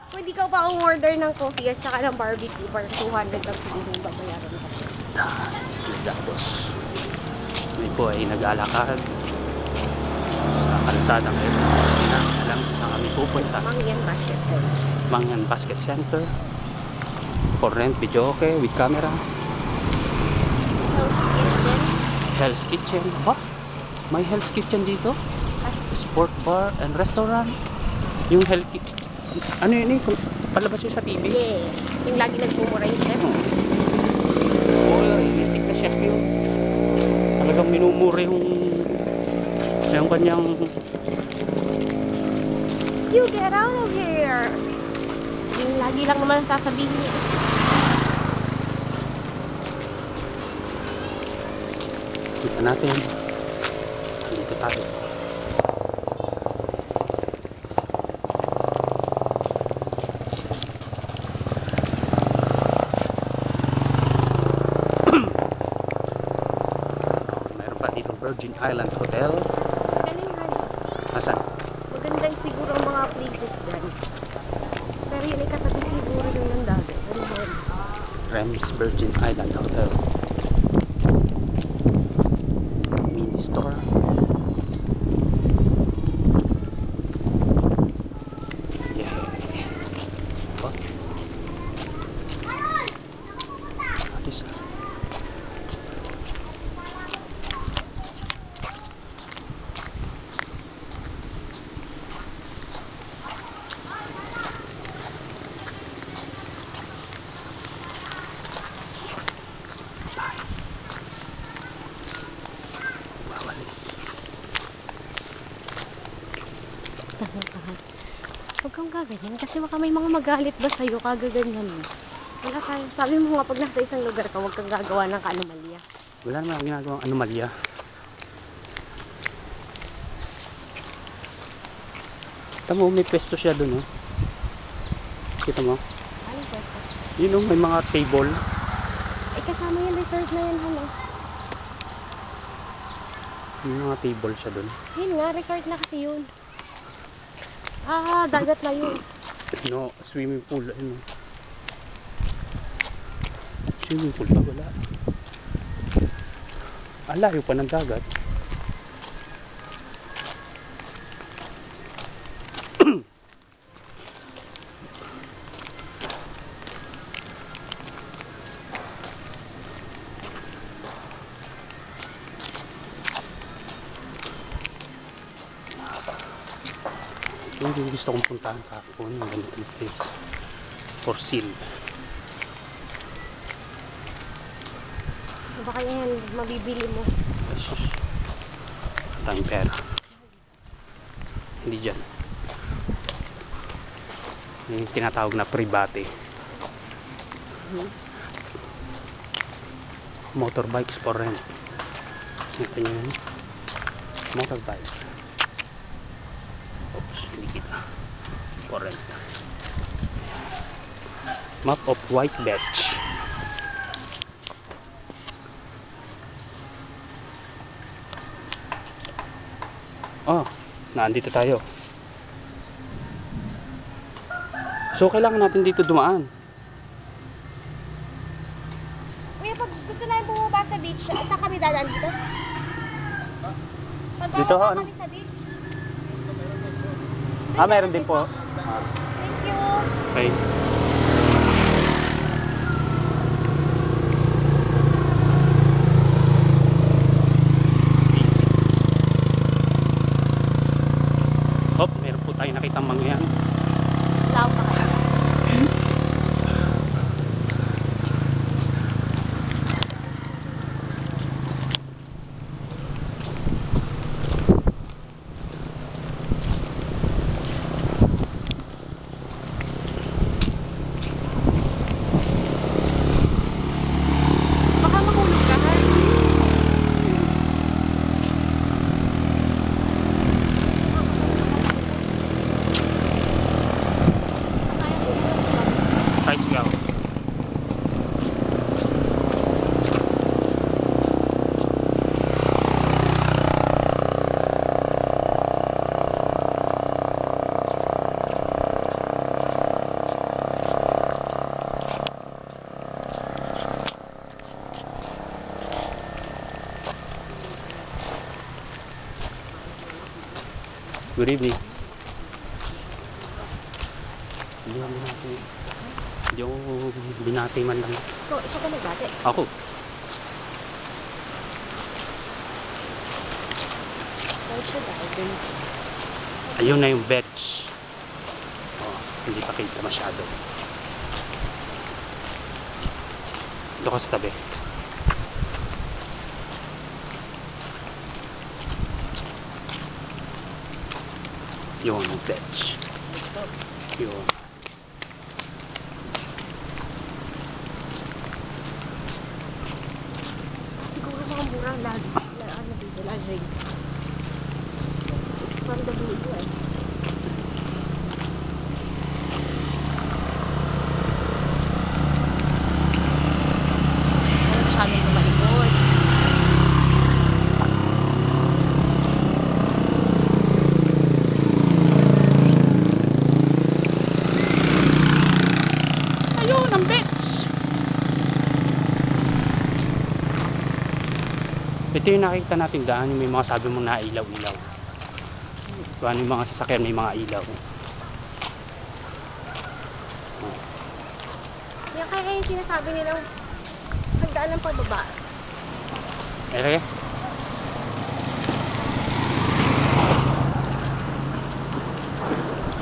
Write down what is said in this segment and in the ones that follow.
Pwede ka pa order ng coffee at saka ng barbecue. Parang 200 lang siguro yung babayaran ko. Tapos, may po ay nag-alakad sa kalsada ngayon. Alam saan kami pupunta. Mangyan Basket Center. Mangyan Basket Center. For rent, video okay, with camera. Hell's Kitchen. Hell's Kitchen. Ba? May Hell's Kitchen dito? Sport bar and restaurant. Yung Hell's Kitchen. Ano yun eh? Palabas yun sa TV? Yeah. Yung lagi nagmumura yung chef. Oo, realistic na chef yun. Talagang minumura yung kanyang... You get out of here! Yung lagi lang naman sasabihin niya. Kita natin. Dito tayo. Meron pa dito Virgin Island Hotel. Galing nga. Asan? Magandang siguro ang mga places dyan. Pero yun ay katabi siguro yung ng dagat. Ano Rems? Rems Virgin Island Hotel. Mini store. Yeah. Oh. Atis. Huwag kang gaganyan kasi baka may mga magalit ba sa'yo kagaganyan mo. Wala tayo. Sabi mo nga pag nasa isang lugar ka, huwag kang gagawa ng kaanomalya. Wala naman ang ginagawang anomalya. Kita mo, may pwesto siya dun, oh. Kita mo? Ano pwesto? Yun, oh, may mga table. Eh kasama yung resort na yan, ano? May mga table siya dun. Yun nga, resort na kasi yun. Ah, dagat na yun. No, swimming pool. Ano? Swimming pool pa wala. Ang layo pa ng dagat. Yung gusto kong puntahan kahapon yung ganitong place for sale. Baka yan, mabibili mo. Ay sus, tayong pera. Hindi dyan. Yung tinatawag na private. Motorbikes for rent. Ito yun. Motorbikes. Oops, hindi kita. For rent. Map of White Beach. Oh, nandito tayo. So, kailangan natin dito dumaan. Kuya, pag gusto namin bumaba sa beach, saan kami dadaan dito? Pag Dito, bababa ano? kami sa beach? Meron din po. Thank you. Okay. Hop, meron po tayo nakitang mangyan. Lao pa kayo. Good evening. Hindi ako binati. Hindi ako binati man lang. Ikaw ba nagbate? Ako. Why should I then? Ayun na yung betch. Oh, hindi pa kita masyado. Ito ka sa tabi. Yun, yung betch. Yun. Siguro mga murang lagi. Ano dito? Lagi. It's from the video eh. Ano masyadong tumalikod? Ayun, ang betch. Ito yung nakikita nating daan, yung may mga sabi mong nailaw-ilaw. Ano yung mga sasakyan, may mga ilaw. Yan kaya yung sinasabi nilang hagdaan ng pababa. Okay.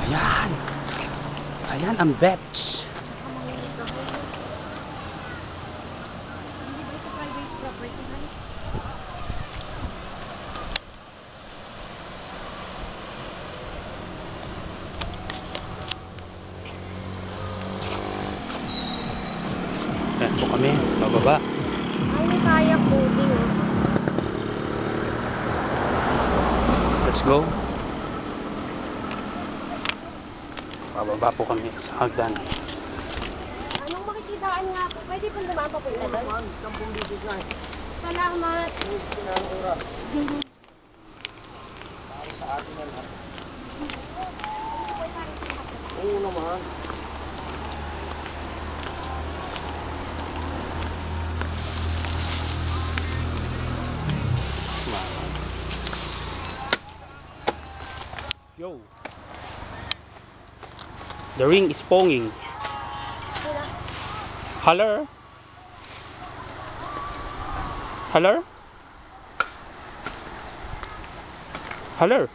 Ayan. Ayan ang betch. Hindi ba ito private property na? Ayan po kami, bababa. Ay, may kayak boating oh. Let's go. Bababa po kami sa hagdan. Anong makikitaan nga po? Pwede pong dumaan papunta doon? 10 bibig nga. Salamat. Oo naman. Yo. The ring is ponging. Hello? Hello? Hello?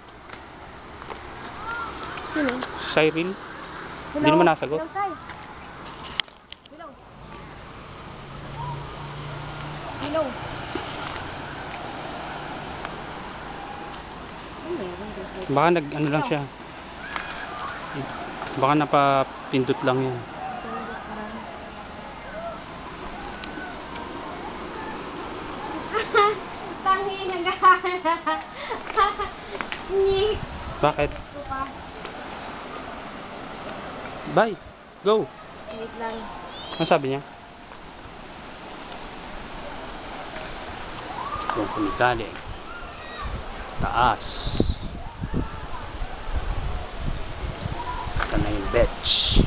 Sino? Cyril? Hindi naman nasagot. Hello, Sai. Hello. Hello. Ano meron dito? Baka ano lang siya. Baka napapindot lang yan. Tangi na Ni. Bakit? Bye. Go. Wait lang. Ano sabi niya? Kung kumikaling. Taas. Ito na yung betch.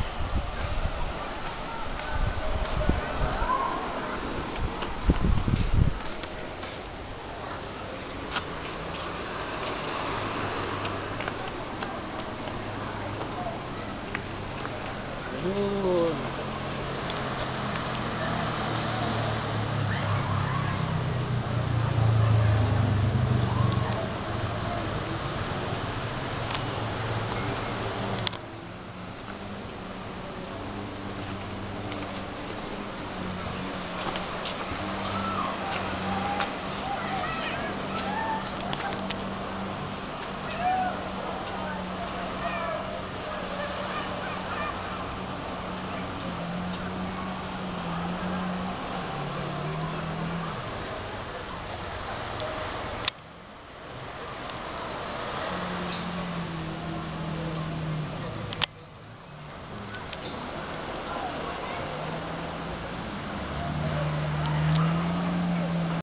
Oh.